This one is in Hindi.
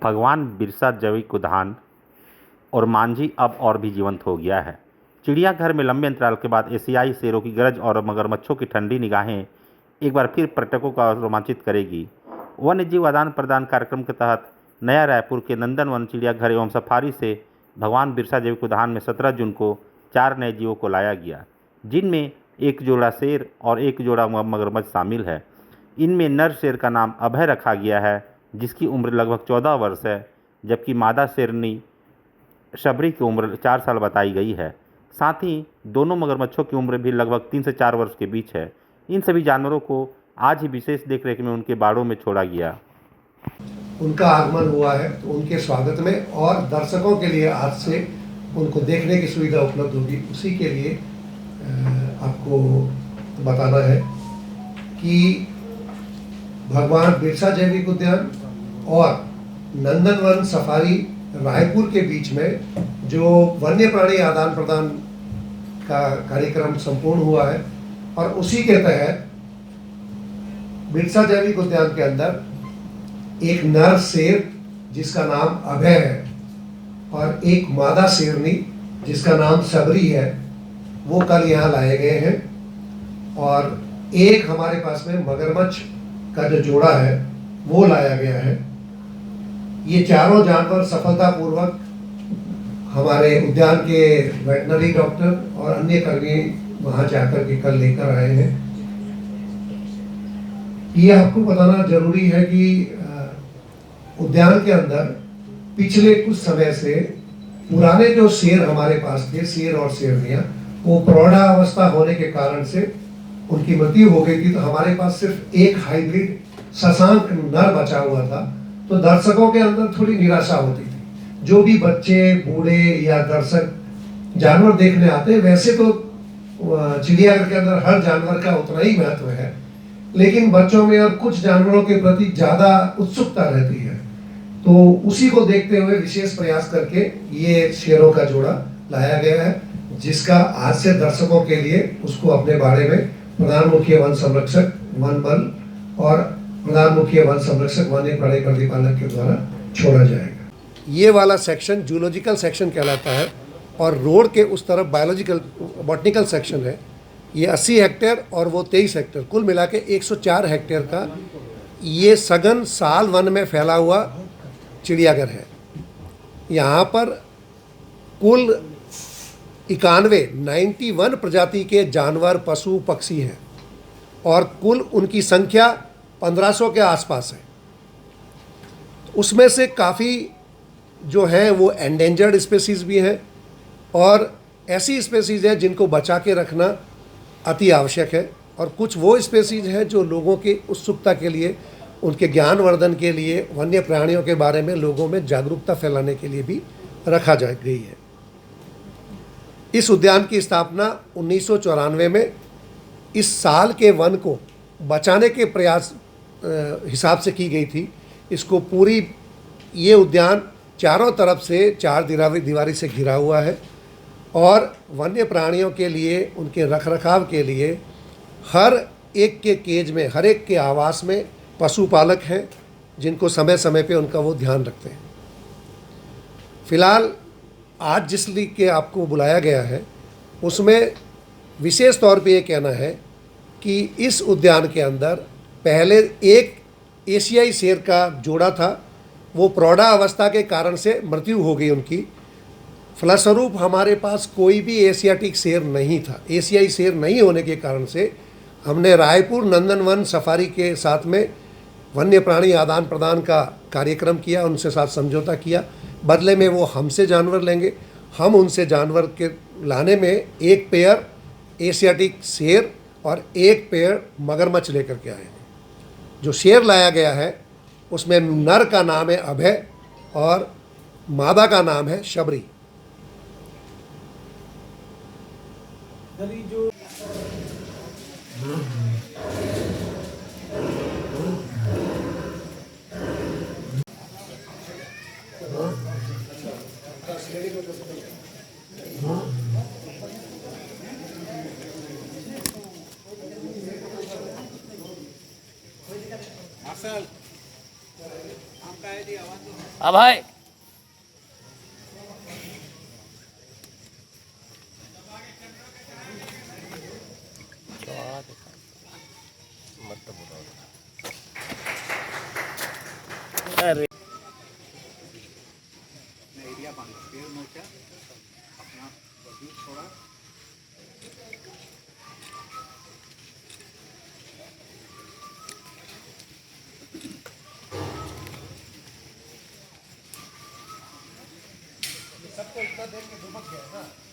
भगवान बिरसा जैविक उद्यान और मांझी अब और भी जीवंत हो गया है। चिड़ियाघर में लंबे अंतराल के बाद एशियाई शेरों की गरज और मगरमच्छों की ठंडी निगाहें एक बार फिर पर्यटकों को रोमांचित करेगी। वन्य जीव आदान प्रदान कार्यक्रम के तहत नया रायपुर के नंदनवन चिड़ियाघर एवं सफारी से भगवान बिरसा जैविक उद्यान में 17 जून को 4 नए जीवों को लाया गया, जिनमें एक जोड़ा शेर और एक जोड़ा मगरमच्छ शामिल है। इनमें नर शेर का नाम अभय रखा गया है, जिसकी उम्र लगभग 14 वर्ष है, जबकि मादा शेरनी शबरी की उम्र 4 साल बताई गई है। साथ ही दोनों मगरमच्छों की उम्र भी लगभग 3 से 4 वर्ष के बीच है। इन सभी जानवरों को आज ही विशेष देखरेख में उनके बाड़ों में छोड़ा गया। उनका आगमन हुआ है, तो उनके स्वागत में और दर्शकों के लिए आज से उनको देखने की सुविधा उपलब्ध होगी। उसी के लिए आपको बताना है कि भगवान बिरसा जैविक उद्यान और नंदनवन सफारी रायपुर के बीच में जो वन्य प्राणी आदान प्रदान का कार्यक्रम संपूर्ण हुआ है, और उसी के तहत बिरसा जैविक उद्यान के अंदर एक नर शेर जिसका नाम अभय है और एक मादा शेरनी जिसका नाम सबरी है, वो कल यहाँ लाए गए हैं। और एक हमारे पास में मगरमच्छ का जो जोड़ा है वो लाया गया है। ये चारों जानवर सफलतापूर्वक हमारे उद्यान के वेटनरी डॉक्टर और अन्य कर्मी वहाँ जाकर के कल लेकर आए हैं। ये आपको बताना जरूरी है कि उद्यान के अंदर पिछले कुछ समय से पुराने जो शेर हमारे पास थे, शेर और शेरनियाँ, वो प्रौढ़ावस्था होने के कारण से उनकी मृत्यु हो गई थी। तो हमारे पास सिर्फ एक हाइब्रिड शशांक नर बचा हुआ था। तो दर्शकों के अंदर थोड़ी निराशा होती थी। जो भी बच्चे, बूढ़े या दर्शक जानवर देखने आते हैं, वैसे तो चिड़ियाघर के अंदर हर जानवर का उतना ही महत्व है, लेकिन बच्चों में और कुछ जानवरों के प्रति ज़्यादा उत्सुकता रहती है। तो उसी को देखते हुए विशेष प्रयास करके ये शेरों का जोड़ा लाया गया है, जिसका आज से दर्शकों के लिए उसको अपने बारे में प्रधान मुख्य वन संरक्षक वन बल और प्रधान मुख्य वन संरक्षक वन्य प्राणी प्रतिपालक के द्वारा छोड़ा जाएगा। ये वाला सेक्शन जूलॉजिकल सेक्शन कहलाता है और रोड के उस तरफ बायोलॉजिकल बॉटनिकल सेक्शन है। ये 80 हेक्टेयर और वो 23 हेक्टेयर, कुल मिला के 104 हेक्टेयर का ये सघन साल वन में फैला हुआ चिड़ियाघर है। यहाँ पर कुल 91 प्रजाति के जानवर, पशु, पक्षी हैं और कुल उनकी संख्या 1500 के आसपास है। उसमें से काफ़ी जो है वो एंडेंजर्ड स्पेसीज़ भी हैं और ऐसी स्पेसीज़ हैं जिनको बचा के रखना अति आवश्यक है, और कुछ वो स्पेसीज़ हैं जो लोगों की उत्सुकता के लिए, उनके ज्ञानवर्धन के लिए, वन्य प्राणियों के बारे में लोगों में जागरूकता फैलाने के लिए भी रखा जा गई है। इस उद्यान की स्थापना 1994 में इस साल के वन को बचाने के प्रयास हिसाब से की गई थी। इसको पूरी ये उद्यान चारों तरफ से 4 दीवारी से घिरा हुआ है और वन्य प्राणियों के लिए, उनके रखरखाव के लिए हर एक के केज में, हर एक के आवास में पशुपालक हैं जिनको समय समय पे उनका वो ध्यान रखते हैं। फिलहाल आज जिस लिए के आपको बुलाया गया है उसमें विशेष तौर पे ये कहना है कि इस उद्यान के अंदर पहले एक एशियाई शेर का जोड़ा था, वो प्रौढ़ावस्था के कारण से मृत्यु हो गई उनकी। फलस्वरूप हमारे पास कोई भी एशियाटिक शेर नहीं था। एशियाई शेर नहीं होने के कारण से हमने रायपुर नंदनवन सफारी के साथ में वन्य प्राणी आदान प्रदान का कार्यक्रम किया, उनसे साथ समझौता किया। बदले में वो हमसे जानवर लेंगे, हम उनसे जानवर के लाने में एक पेयर एशियाटिक शेर और एक पेयर मगरमच्छ लेकर के आए हैं। जो शेर लाया गया है उसमें नर का नाम है अभय और मादा का नाम है Shabari. Asal, angka ini awan tuh. अभय अरे सबको इतना देर में दुबक गया ना।